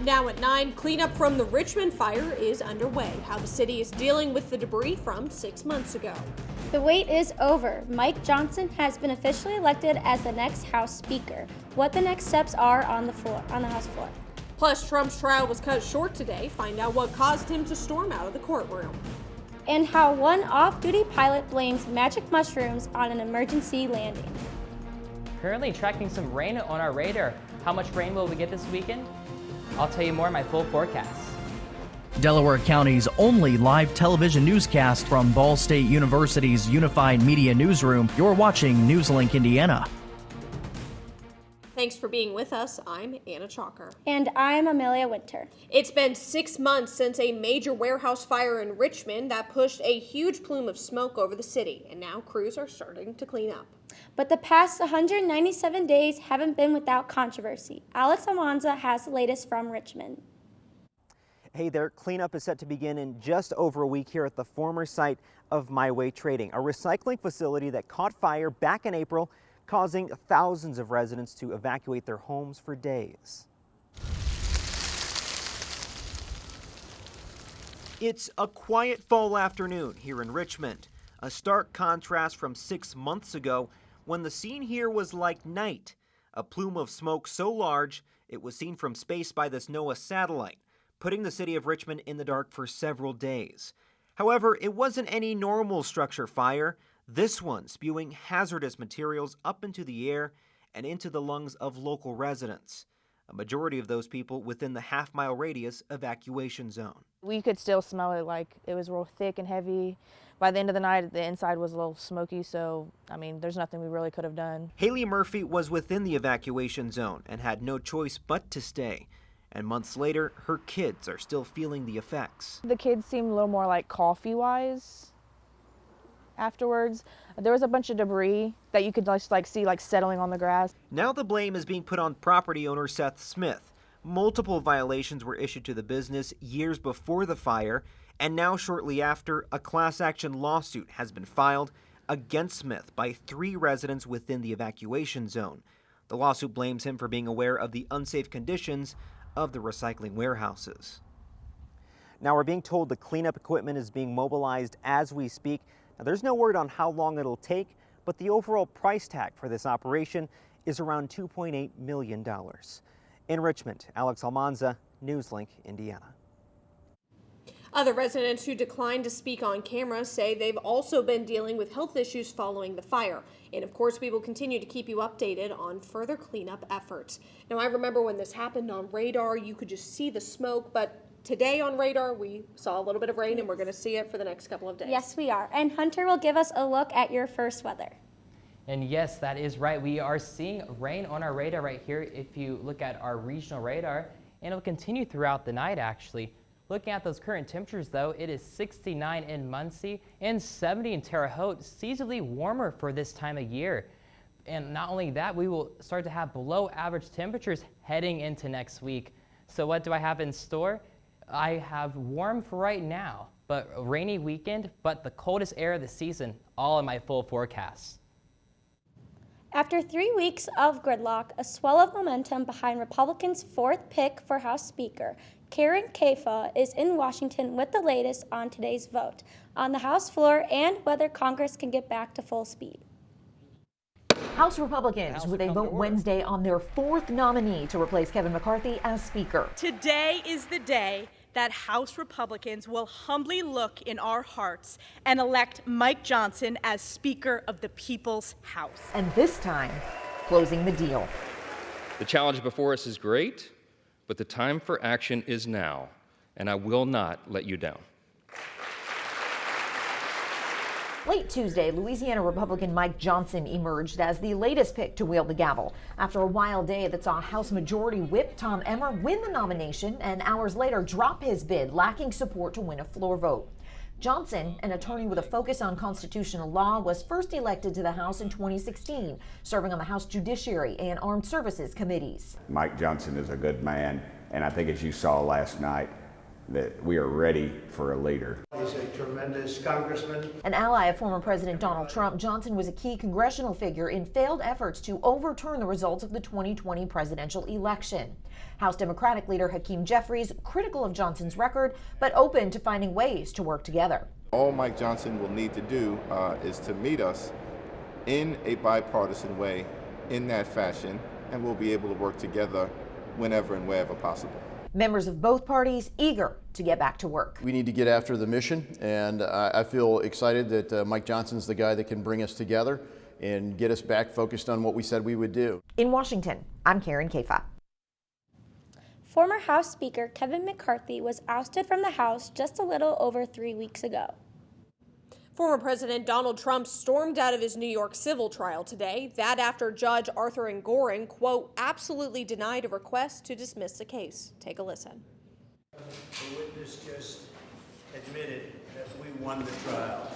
Now at 9, cleanup from the Richmond fire is underway. How the city is dealing with the debris from 6 months ago. The wait is over. Mike Johnson has been officially elected as the next House Speaker. What the next steps are on the House floor. Plus, Trump's trial was cut short today. Find out what caused him to storm out of the courtroom. And how one off-duty pilot blames magic mushrooms on an emergency landing. Currently tracking some rain on our radar. How much rain will we get this weekend? I'll tell you more in my full forecast. Delaware County's only live television newscast from Ball State University's Unified Media Newsroom. You're watching NewsLink Indiana. Thanks for being with us. I'm Anna Chalker. And I'm Amelia Winter. It's been 6 months since a major warehouse fire in Richmond that pushed a huge plume of smoke over the city, and now crews are starting to clean up. But the past 197 days haven't been without controversy. Alex Almanza has the latest from Richmond. Hey there, cleanup is set to begin in just over a week here at the former site of My Way Trading, a recycling facility that caught fire back in April, causing thousands of residents to evacuate their homes for days. It's a quiet fall afternoon here in Richmond, a stark contrast from 6 months ago when the scene here was like night, a plume of smoke so large it was seen from space by this NOAA satellite, putting the city of Richmond in the dark for several days. However, it wasn't any normal structure fire. This one spewing hazardous materials up into the air and into the lungs of local residents. A majority of those people within the half-mile radius evacuation zone. We could still smell it, like it was real thick and heavy. By the end of the night, the inside was a little smoky, so, I mean, there's nothing we really could have done. Haley Murphy was within the evacuation zone and had no choice but to stay. And months later, her kids are still feeling the effects. The kids seemed a little more like coffee-wise afterwards. There was a bunch of debris that you could just see settling on the grass. Now the blame is being put on property owner Seth Smith. Multiple violations were issued to the business years before the fire, and now shortly after, a class action lawsuit has been filed against Smith by 3 residents within the evacuation zone. The lawsuit blames him for being aware of the unsafe conditions of the recycling warehouses. Now we're being told the cleanup equipment is being mobilized as we speak. Now, there's no word on how long it'll take, but the overall price tag for this operation is around $2.8 million. In Richmond, Alex Almanza, NewsLink, Indiana. Other residents who declined to speak on camera say they've also been dealing with health issues following the fire. And of course, we will continue to keep you updated on further cleanup efforts. Now, I remember when this happened on radar, you could just see the smoke, but today on radar, we saw a little bit of rain, and we're going to see it for the next couple of days. Yes, we are. And Hunter will give us a look at your first weather. And yes, that is right. We are seeing rain on our radar right here if you look at our regional radar, and it will continue throughout the night, actually. Looking at those current temperatures, though, it is 69 in Muncie and 70 in Terre Haute, seasonally warmer for this time of year. And not only that, we will start to have below average temperatures heading into next week. So what do I have in store? I have warm for right now, but a rainy weekend, but the coldest air of the season, all in my full forecast. After 3 weeks of gridlock, a swell of momentum behind Republicans' 4th pick for House Speaker, Karen Kafa, is in Washington with the latest on today's vote on the House floor and whether Congress can get back to full speed. House Republicans with a vote Wednesday on their 4th nominee to replace Kevin McCarthy as Speaker. Today is the day that House Republicans will humbly look in our hearts and elect Mike Johnson as Speaker of the People's House. And this time, closing the deal. The challenge before us is great, but the time for action is now, and I will not let you down. Late Tuesday, Louisiana Republican Mike Johnson emerged as the latest pick to wield the gavel after a wild day that saw House Majority Whip Tom Emmer win the nomination and hours later drop his bid, lacking support to win a floor vote. Johnson, an attorney with a focus on constitutional law, was first elected to the House in 2016, serving on the House Judiciary and Armed Services Committees. Mike Johnson is a good man, and I think as you saw last night, that we are ready for a later. He's a tremendous congressman. An ally of former President Donald Trump, Johnson was a key congressional figure in failed efforts to overturn the results of the 2020 presidential election. House Democratic leader Hakeem Jeffries critical of Johnson's record, but open to finding ways to work together. All Mike Johnson will need to do is to meet us in a bipartisan way, in that fashion, and we'll be able to work together whenever and wherever possible. Members of both parties eager to get back to work. We need to get after the mission, and I feel excited that Mike Johnson's the guy that can bring us together and get us back focused on what we said we would do. In Washington, I'm Karen Kafa. Former House Speaker Kevin McCarthy was ousted from the House just a little over 3 weeks ago. Former President Donald Trump stormed out of his New York civil trial today. That after Judge Arthur Engoron, quote, absolutely denied a request to dismiss the case. Take a listen. The witness just admitted that we won the trial,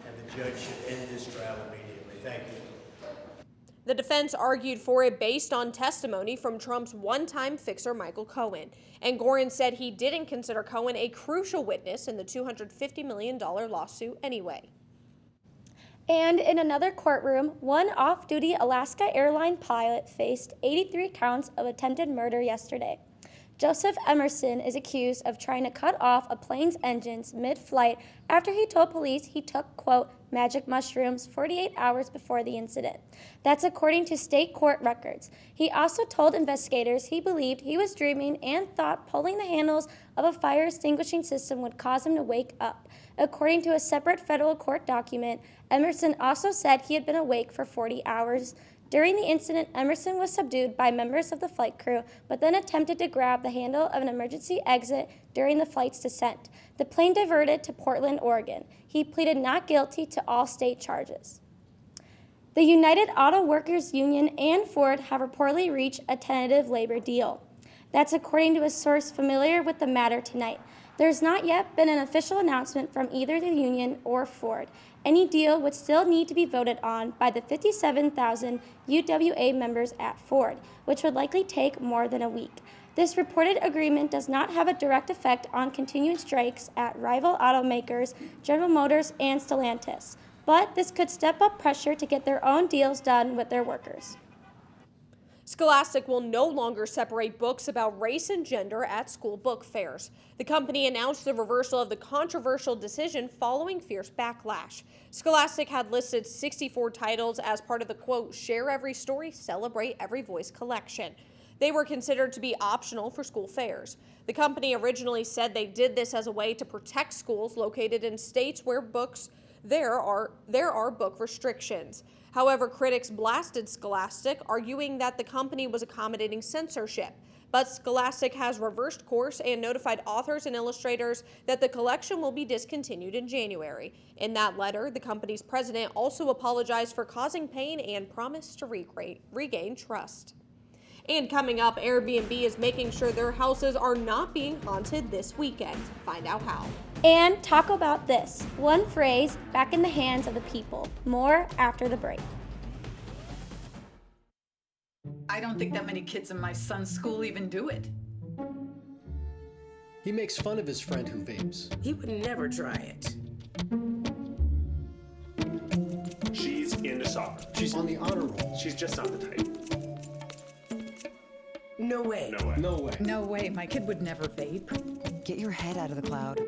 and the judge should end this trial immediately. Thank you. The defense argued for it based on testimony from Trump's one-time fixer Michael Cohen. Engoron said he didn't consider Cohen a crucial witness in the $250 million lawsuit anyway. And in another courtroom, one off-duty Alaska airline pilot faced 83 counts of attempted murder yesterday. Joseph Emerson is accused of trying to cut off a plane's engines mid-flight after he told police he took, quote, magic mushrooms 48 hours before the incident. That's according to state court records. He also told investigators he believed he was dreaming and thought pulling the handles of a fire extinguishing system would cause him to wake up. According to a separate federal court document, Emerson also said he had been awake for 40 hours. During the incident, Emerson was subdued by members of the flight crew, but then attempted to grab the handle of an emergency exit during the flight's descent. The plane diverted to Portland, Oregon. He pleaded not guilty to all state charges. The United Auto Workers Union and Ford have reportedly reached a tentative labor deal. That's according to a source familiar with the matter tonight. There's not yet been an official announcement from either the union or Ford. Any deal would still need to be voted on by the 57,000 UWA members at Ford, which would likely take more than a week. This reported agreement does not have a direct effect on continuing strikes at rival automakers General Motors and Stellantis, but this could step up pressure to get their own deals done with their workers. Scholastic will no longer separate books about race and gender at school book fairs. The company announced the reversal of the controversial decision following fierce backlash. Scholastic had listed 64 titles as part of the, quote, Share Every Story, Celebrate Every Voice collection. They were considered to be optional for school fairs. The company originally said they did this as a way to protect schools located in states where there are book restrictions. However, critics blasted Scholastic, arguing that the company was accommodating censorship. But Scholastic has reversed course and notified authors and illustrators that the collection will be discontinued in January. In that letter, the company's president also apologized for causing pain and promised to regain trust. And coming up, Airbnb is making sure their houses are not being haunted this weekend. Find out how. And talk about this. One phrase, back in the hands of the people. More after the break. I don't think that many kids in my son's school even do it. He makes fun of his friend who vapes. He would never try it. She's into soccer. She's on the honor roll. She's just not the type. No way. No way. No way. No way, my kid would never vape. Get your head out of the cloud.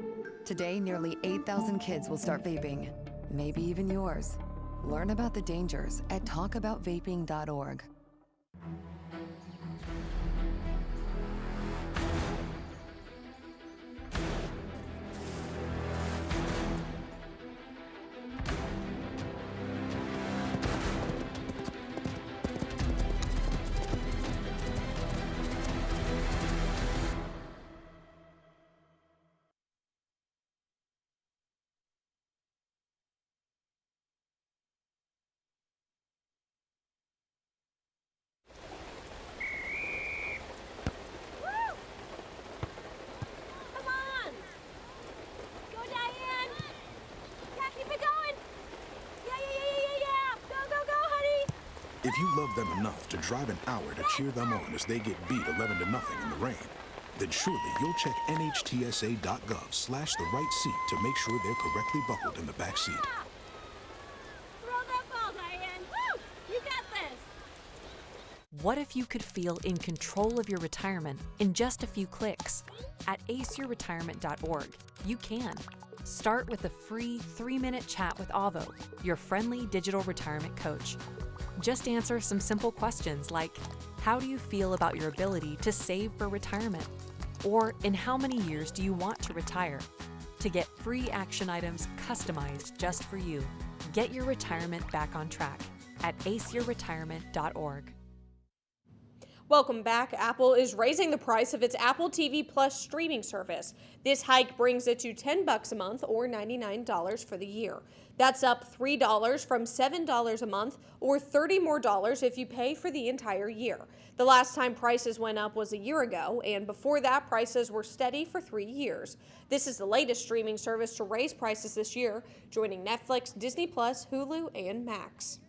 Today, nearly 8,000 kids will start vaping. Maybe even yours. Learn about the dangers at talkaboutvaping.org. If you love them enough to drive an hour to cheer them on as they get beat 11-0 in the rain, then surely you'll check nhtsa.gov/the right seat to make sure they're correctly buckled in the back seat. Throw that ball, Diane. Woo! You got this. What if you could feel in control of your retirement in just a few clicks? At aceyourretirement.org, you can. Start with a free 3-minute chat with Avo, your friendly digital retirement coach. Just answer some simple questions like, how do you feel about your ability to save for retirement? Or in how many years do you want to retire? To get free action items customized just for you, get your retirement back on track at aceyourretirement.org. Welcome back. Apple is raising the price of its Apple TV Plus streaming service. This hike brings it to $10 a month or $99 for the year. That's up $3 from $7 a month or $30 more if you pay for the entire year. The last time prices went up was a year ago, and before that, prices were steady for 3 years. This is the latest streaming service to raise prices this year, joining Netflix, Disney+, Hulu, and Max.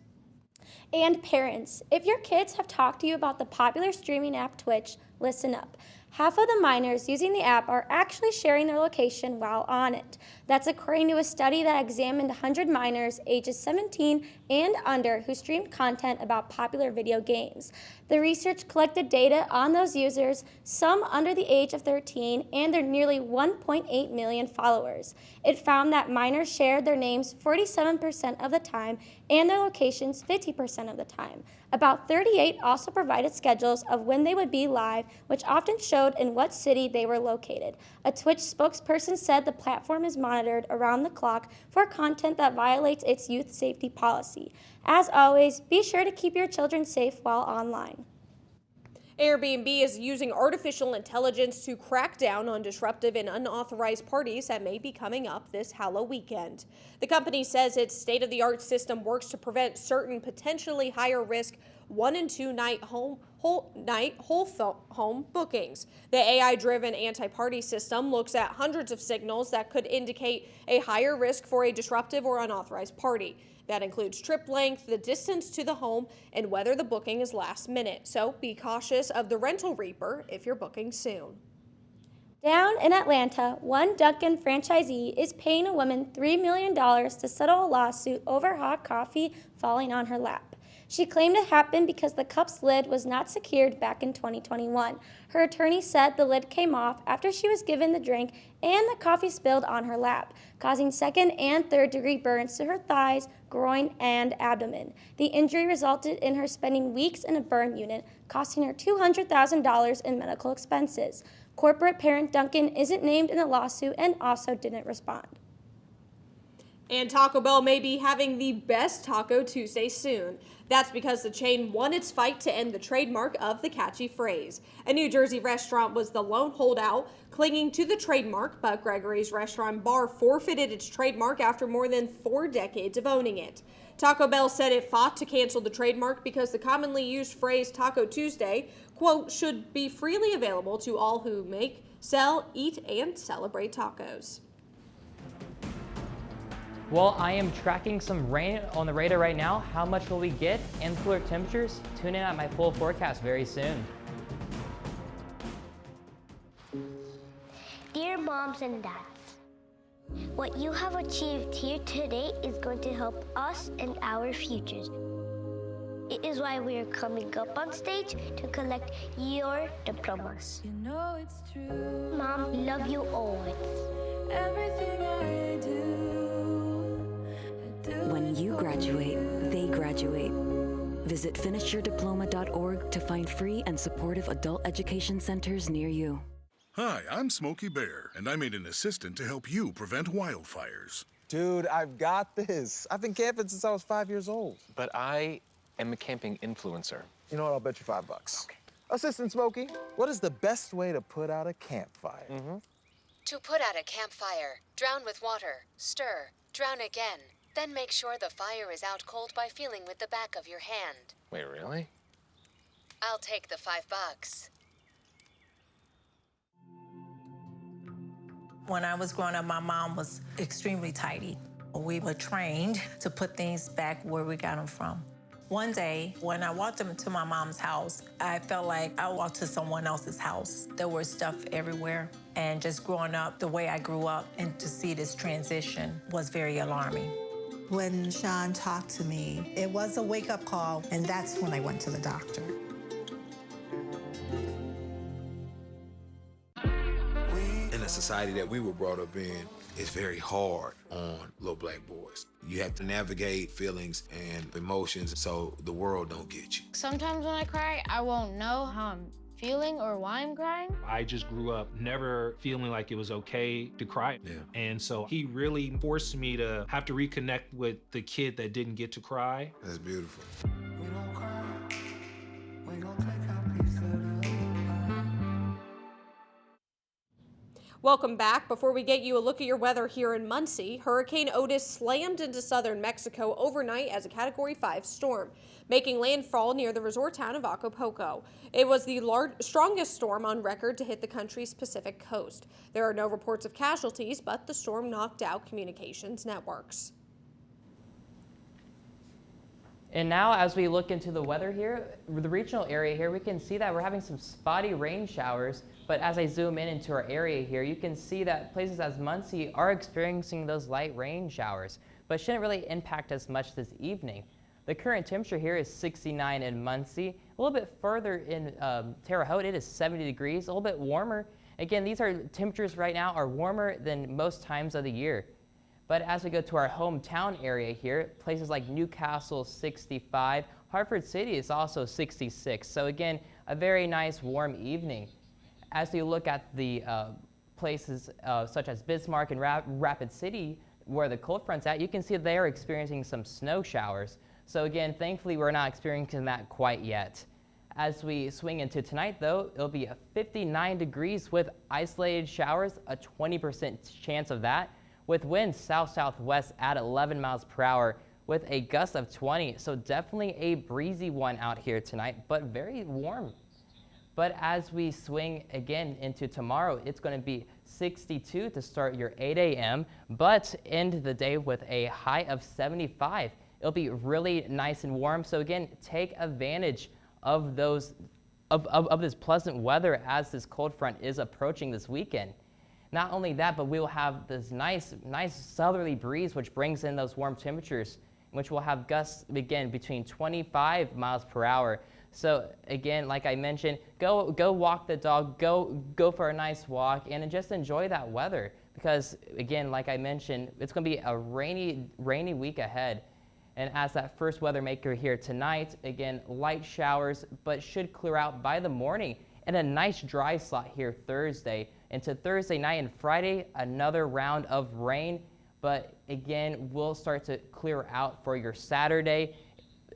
And parents, if your kids have talked to you about the popular streaming app Twitch, listen up. Half of the minors using the app are actually sharing their location while on it. That's according to a study that examined 100 minors ages 17 and under who streamed content about popular video games. The research collected data on those users, some under the age of 13, and their nearly 1.8 million followers. It found that minors shared their names 47% of the time and their locations 50% of the time. About 38 also provided schedules of when they would be live, which often showed in what city they were located. A Twitch spokesperson said the platform is monitored around the clock for content that violates its youth safety policy. As always, be sure to keep your children safe while online. Airbnb is using artificial intelligence to crack down on disruptive and unauthorized parties that may be coming up this Halloween weekend. The company says its state-of-the-art system works to prevent certain potentially higher-risk 1- and 2-night home bookings. The AI-driven anti-party system looks at hundreds of signals that could indicate a higher risk for a disruptive or unauthorized party. That includes trip length, the distance to the home, and whether the booking is last minute. So be cautious of the rental reaper if you're booking soon. Down in Atlanta, one Dunkin' franchisee is paying a woman $3 million to settle a lawsuit over hot coffee falling on her lap. She claimed it happened because the cup's lid was not secured back in 2021. Her attorney said the lid came off after she was given the drink and the coffee spilled on her lap, causing 2nd- and 3rd-degree burns to her thighs, groin, and abdomen. The injury resulted in her spending weeks in a burn unit, costing her $200,000 in medical expenses. Corporate parent Dunkin' isn't named in the lawsuit and also didn't respond. And Taco Bell may be having the best Taco Tuesday soon. That's because the chain won its fight to end the trademark of the catchy phrase. A New Jersey restaurant was the lone holdout, clinging to the trademark, but Gregory's Restaurant Bar forfeited its trademark after more than 4 decades of owning it. Taco Bell said it fought to cancel the trademark because the commonly used phrase Taco Tuesday, quote, should be freely available to all who make, sell, eat, and celebrate tacos. Well, I am tracking some rain on the radar right now. How much will we get and cooler temperatures? Tune in at my full forecast very soon. Dear moms and dads, what you have achieved here today is going to help us and our futures. It is why we are coming up on stage to collect your diplomas. You know it's true. Mom, love you always. Everything I do. When you graduate, they graduate. Visit finishyourdiploma.org to find free and supportive adult education centers near you. Hi, I'm Smokey Bear, and I made an assistant to help you prevent wildfires. Dude, I've got this. I've been camping since I was 5 years old. But I am a camping influencer. You know what? I'll bet you $5. Okay. Assistant Smokey, what is the best way to put out a campfire? To put out a campfire, drown with water, stir, drown again. Then make sure the fire is out cold by feeling with the back of your hand. Wait, really? I'll take the $5. When I was growing up, my mom was extremely tidy. We were trained to put things back where we got them from. One day, when I walked into my mom's house, I felt like I walked to someone else's house. There was stuff everywhere. And just growing up the way I grew up and to see this transition was very alarming. When Sean talked to me, it was a wake-up call, and that's when I went to the doctor. In the society that we were brought up in, it's very hard on little black boys. You have to navigate feelings and emotions so the world don't get you. Sometimes when I cry, I won't know how I'm feeling or why I'm crying. I just grew up never feeling like it was okay to cry. Yeah. And so he really forced me to have to reconnect with the kid that didn't get to cry. That's beautiful. Welcome back. Before we get you a look at your weather here in Muncie, Hurricane Otis slammed into southern Mexico overnight as a Category 5 storm, making landfall near the resort town of Acapulco. It was the strongest storm on record to hit the country's Pacific coast. There are no reports of casualties, but the storm knocked out communications networks. And now as we look into the weather here, the regional area here, we can see that we're having some spotty rain showers. But as I zoom in into our area here, you can see that places as Muncie are experiencing those light rain showers, but shouldn't really impact us much this evening. The current temperature here is 69 in Muncie. A little bit further in Terre Haute, it is 70 degrees, a little bit warmer. Again, these are temperatures right now are warmer than most times of the year. But as we go to our hometown area here, places like Newcastle, 65, Hartford City is also 66. So again, a very nice warm evening. As we look at the places such as Bismarck and Rapid City, where the cold front's at, you can see they are experiencing some snow showers. So again, thankfully, we're not experiencing that quite yet. As we swing into tonight, though, it'll be a 59 degrees with isolated showers, a 20% chance of that, with winds south-southwest at 11 miles per hour with a gust of 20. So definitely a breezy one out here tonight, but very warm. But as we swing again into tomorrow, it's going to be 62 to start your 8 a.m., but end the day with a high of 75. It'll be really nice and warm. So again, take advantage of those of this pleasant weather as this cold front is approaching this weekend. Not only that, but we will have this nice southerly breeze, which brings in those warm temperatures, which will have gusts again between 25 miles per hour. So again, like I mentioned, go walk the dog, go for a nice walk, and just enjoy that weather. Because again, like I mentioned, it's going to be a rainy week ahead. And as that first weather maker here tonight, again, light showers, but should clear out by the morning. And a nice dry slot here Thursday. Into Thursday night and Friday, another round of rain. But again, we'll start to clear out for your Saturday.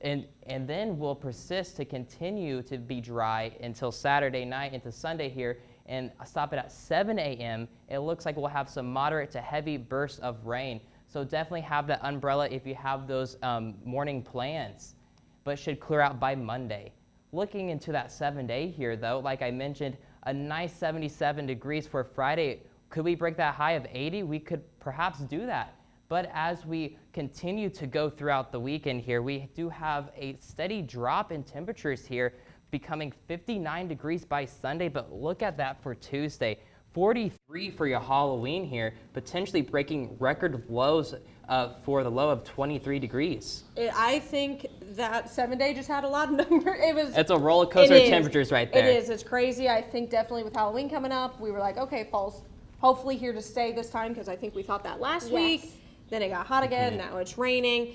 And then will persist to continue to be dry until Saturday night into Sunday here, and stop it at 7 a.m. It looks like we'll have some moderate to heavy bursts of rain. So definitely have that umbrella if you have those morning plans, but should clear out by Monday. Looking into that 7-day here though, like I mentioned, a nice 77 degrees for Friday. Could we break that high of 80? We could perhaps do that. But as we continue to go throughout the weekend here, we do have a steady drop in temperatures here, becoming 59 degrees by Sunday. But look at that for Tuesday. 43 for your Halloween here, potentially breaking record lows for the low of 23 degrees. I think that 7-day just had a lot of numbers. It's a roller coaster of temperatures right there. It is. It's crazy. I think definitely with Halloween coming up, we were like, okay, fall's hopefully here to stay this time, because I think we thought that last week. Then it got hot again. Now it's raining.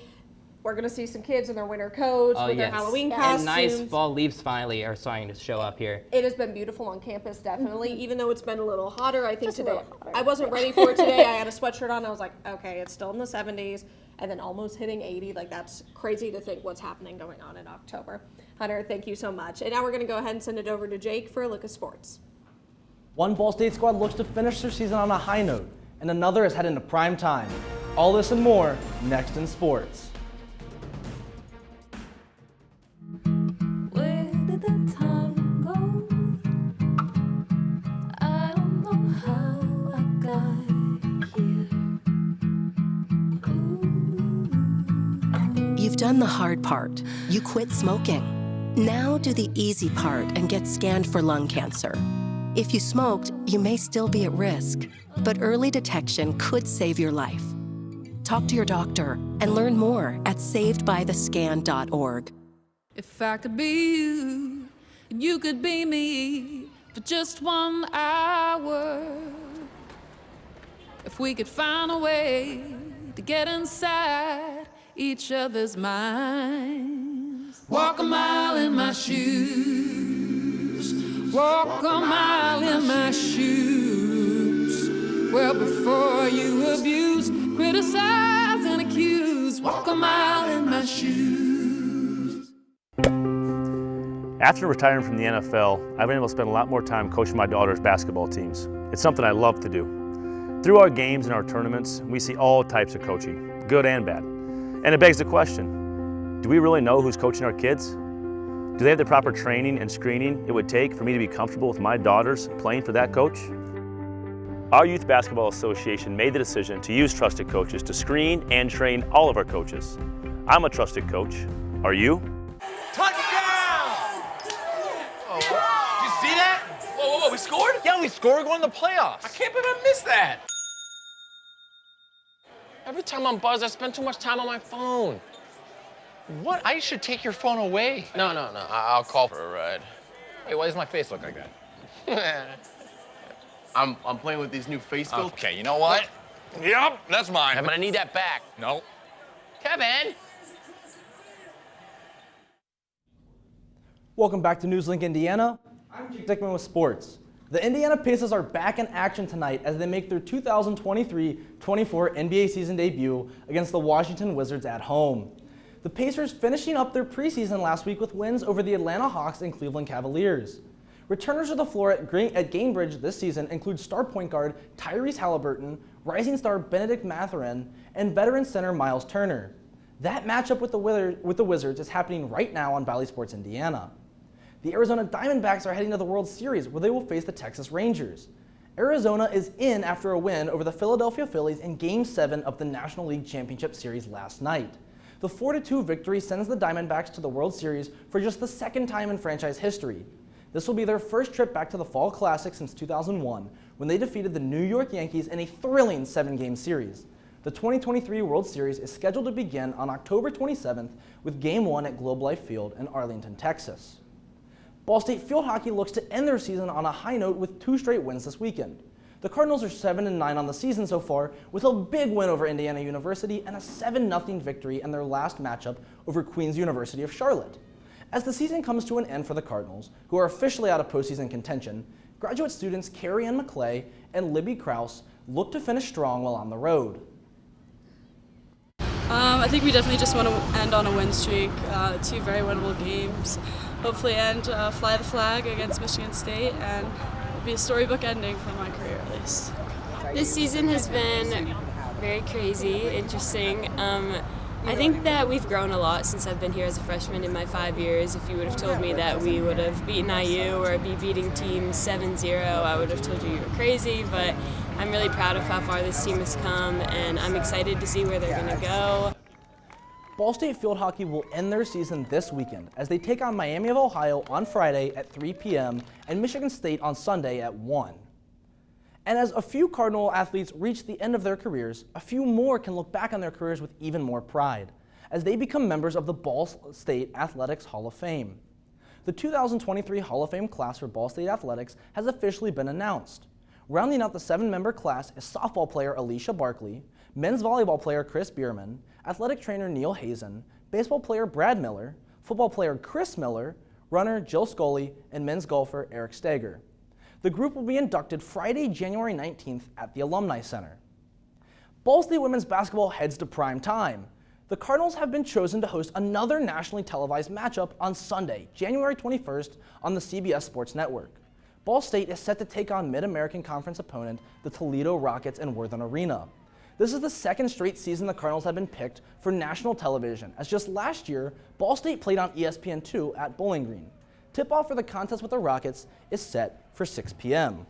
We're going to see some kids in their winter coats with their Halloween costumes. And nice fall leaves finally are starting to show up here. It has been beautiful on campus, definitely. Even though it's been a little hotter, I think today. I wasn't ready for it today. I had a sweatshirt on. I was like, okay, it's still in the 70s. And then almost hitting 80. Like, that's crazy to think what's happening going on in October. Hunter, thank you so much. And now we're going to go ahead and send it over to Jake for a look at sports. One Ball State squad looks to finish their season on a high note, and another is heading into prime time. All this and more next in sports. Where did the time go? I don't know how I got here. You've done the hard part. You quit smoking. Now do the easy part and get scanned for lung cancer. If you smoked, you may still be at risk, but early detection could save your life. Talk to your doctor and learn more at savedbythescan.org. If I could be you, and you could be me for just 1 hour. If we could find a way to get inside each other's minds. Walk a mile in my shoes. Walk a mile in my shoes. Well, before you abuse, criticize, and accuse. Walk a mile in my shoes. After retiring from the NFL, I've been able to spend a lot more time coaching my daughter's basketball teams. It's something I love to do. Through our games and our tournaments, we see all types of coaching, good and bad. And it begs the question, do we really know who's coaching our kids? Do they have the proper training and screening it would take for me to be comfortable with my daughters playing for that coach? Our Youth Basketball Association made the decision to use trusted coaches to screen and train all of our coaches. I'm a trusted coach. Are you? Touchdown! Oh, did you see that? Whoa, we scored? Yeah, we scored. We're going to the playoffs. I can't believe I missed that. Every time I'm buzzed, I spend too much time on my phone. What? I should take your phone away. No. I'll call for a ride. Hey, why does my face look like that? I'm playing with these new face filters. Okay, you know what? Yep, that's mine. I'm gonna need that back. No. Kevin! Welcome back to NewsLink Indiana. I'm Jake Dickman with sports. The Indiana Pacers are back in action tonight as they make their 2023-24 NBA season debut against the Washington Wizards at home. The Pacers finishing up their preseason last week with wins over the Atlanta Hawks and Cleveland Cavaliers. Returners to the floor at Gainbridge this season include star point guard Tyrese Halliburton, rising star Benedict Mathurin, and veteran center Miles Turner. That matchup with the Wizards is happening right now on Valley Sports Indiana. The Arizona Diamondbacks are heading to the World Series where they will face the Texas Rangers. Arizona is in after a win over the Philadelphia Phillies in Game 7 of the National League Championship Series last night. The 4-2 victory sends the Diamondbacks to the World Series for just the second time in franchise history. This will be their first trip back to the Fall Classic since 2001, when they defeated the New York Yankees in a thrilling 7-game series. The 2023 World Series is scheduled to begin on October 27th with Game 1 at Globe Life Field in Arlington, Texas. Ball State Field Hockey looks to end their season on a high note with 2 straight wins this weekend. The Cardinals are 7-9 on the season so far, with a big win over Indiana University and a 7-0 victory in their last matchup over Queen's University of Charlotte. As the season comes to an end for the Cardinals, who are officially out of postseason contention, graduate students Carrie Ann McClay and Libby Krause look to finish strong while on the road. I think we definitely just want to end on a win streak, 2 very winnable games. Hopefully fly the flag against Michigan State, and it'll be a storybook ending for my career at least. This season has been very crazy, interesting. I think that we've grown a lot since I've been here as a freshman in my 5 years. If you would have told me that we would have beaten IU or be beating teams 7-0, I would have told you were crazy, but I'm really proud of how far this team has come, and I'm excited to see where they're going to go. Ball State Field Hockey will end their season this weekend as they take on Miami of Ohio on Friday at 3 p.m. and Michigan State on Sunday at 1. And as a few Cardinal athletes reach the end of their careers, a few more can look back on their careers with even more pride as they become members of the Ball State Athletics Hall of Fame. The 2023 Hall of Fame class for Ball State Athletics has officially been announced. Rounding out the 7-member class is softball player Alicia Barkley, men's volleyball player Chris Bierman, athletic trainer Neil Hazen, baseball player Brad Miller, football player Chris Miller, runner Jill Scully, and men's golfer Eric Steger. The group will be inducted Friday, January 19th at the Alumni Center. Ball State women's basketball heads to prime time. The Cardinals have been chosen to host another nationally televised matchup on Sunday, January 21st on the CBS Sports Network. Ball State is set to take on Mid-American Conference opponent, the Toledo Rockets in Worthen Arena. This is the second straight season the Cardinals have been picked for national television, as just last year, Ball State played on ESPN2 at Bowling Green. Tip-off for the contest with the Rockets is set for 6 p.m.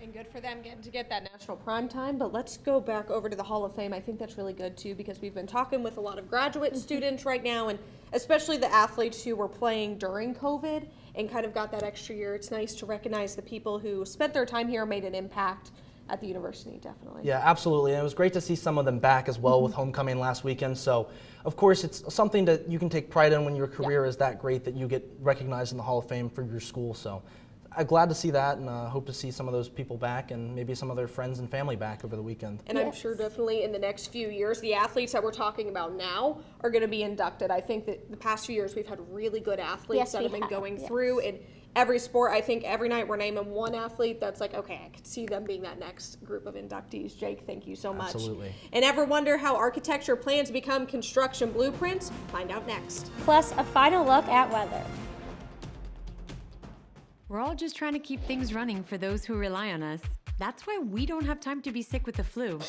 And good for them getting to get that national prime time. But let's go back over to the Hall of Fame. I think that's really good too, because we've been talking with a lot of graduate students right now, and especially the athletes who were playing during COVID and kind of got that extra year. It's nice to recognize the people who spent their time here and made an impact at the university, definitely. Yeah, absolutely. And it was great to see some of them back as well with homecoming last weekend. So, of course, it's something that you can take pride in when your career is that great that you get recognized in the Hall of Fame for your school. So, I'm glad to see that, and hope to see some of those people back and maybe some of their friends and family back over the weekend. And I'm sure definitely in the next few years, the athletes that we're talking about now are going to be inducted. I think that the past few years we've had really good athletes that have been going through in every sport. I think every night we're naming one athlete that's like, okay, I could see them being that next group of inductees. Jake, thank you so much. Absolutely. And ever wonder how architecture plans become construction blueprints? Find out next. Plus, a final look at weather. We're all just trying to keep things running for those who rely on us. That's why we don't have time to be sick with the flu.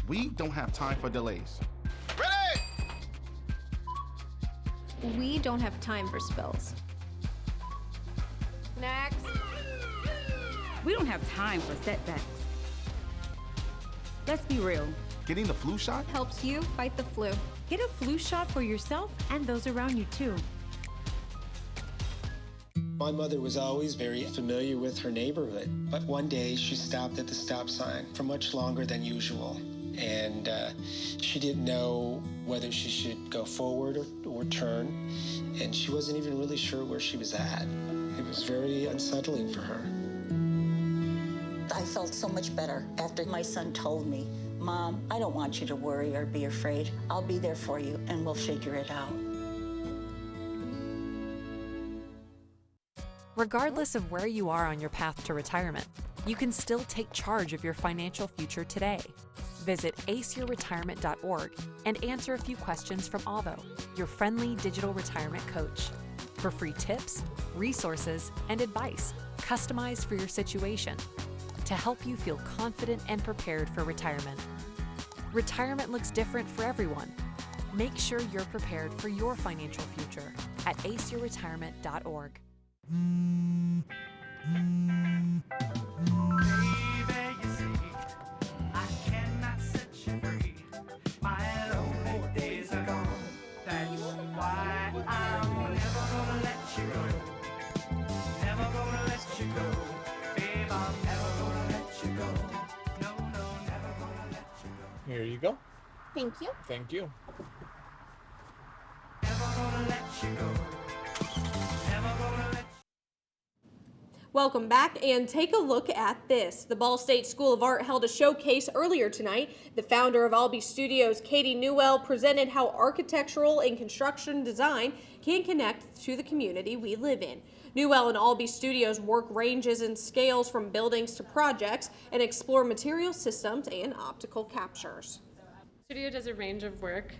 We don't have time for delays. We don't have time for spills. Next. We don't have time for setbacks. Let's be real. Getting the flu shot helps you fight the flu. Get a flu shot for yourself and those around you too. My mother was always very familiar with her neighborhood, but one day she stopped at the stop sign for much longer than usual, and she didn't know whether she should go forward or turn, and she wasn't even really sure where she was at. It was very unsettling for her. I felt so much better after my son told me, "Mom, I don't want you to worry or be afraid. I'll be there for you and we'll figure it out." Regardless of where you are on your path to retirement, you can still take charge of your financial future today. Visit aceyourretirement.org and answer a few questions from Avo, your friendly digital retirement coach, for free tips, resources, and advice customized for your situation to help you feel confident and prepared for retirement. Retirement looks different for everyone. Make sure you're prepared for your financial future at aceyourretirement.org. Here you go. Thank you. Thank you. Welcome back, and take a look at this. The Ball State School of Art held a showcase earlier tonight. The founder of Albee Studios, Katie Newell, presented how architectural and construction design can connect to the community we live in. Newell and Albee Studios work ranges and scales from buildings to projects and explore material systems and optical captures. Studio does a range of work.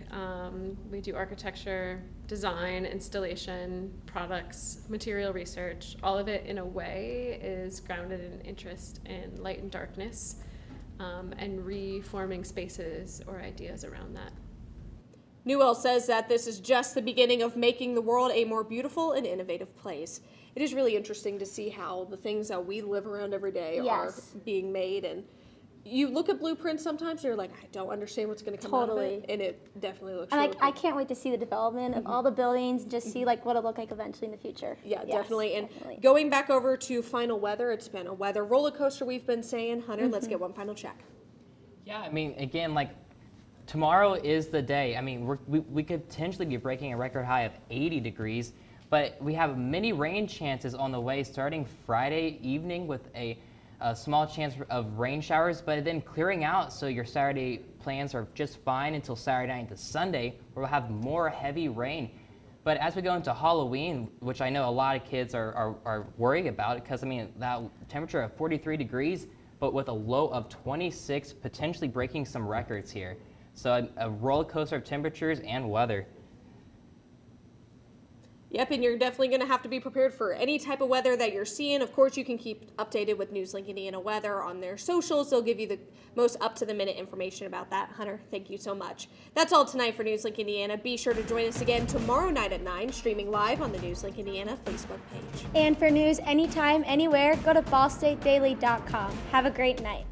We do architecture, design, installation, products, material research. All of it, in a way, is grounded in interest in light and darkness, and reforming spaces or ideas around that. Newell says that this is just the beginning of making the world a more beautiful and innovative place. It is really interesting to see how the things that we live around every day are being made, and you look at blueprints sometimes and you're like, I don't understand what's going to come out of it, and it definitely looks And really cool. I can't wait to see the development of all the buildings, just see like what it'll look like eventually in the future. Yeah, Yes, definitely. And going back over to final weather, it's been a weather roller coaster, we've been saying. Hunter, let's get one final check. Yeah, I mean, again, like, tomorrow is the day. I mean, we could potentially be breaking a record high of 80 degrees, but we have many rain chances on the way starting Friday evening with a small chance of rain showers, but then clearing out, so your Saturday plans are just fine until Saturday night to Sunday, where we'll have more heavy rain. But as we go into Halloween, which I know a lot of kids are worried about, because I mean, that temperature of 43 degrees, but with a low of 26, potentially breaking some records here. So a roller coaster of temperatures and weather. Yep, and you're definitely going to have to be prepared for any type of weather that you're seeing. Of course, you can keep updated with NewsLink Indiana weather on their socials. They'll give you the most up-to-the-minute information about that. Hunter, thank you so much. That's all tonight for NewsLink Indiana. Be sure to join us again tomorrow night at 9, streaming live on the NewsLink Indiana Facebook page. And for news anytime, anywhere, go to ballstatedaily.com. Have a great night.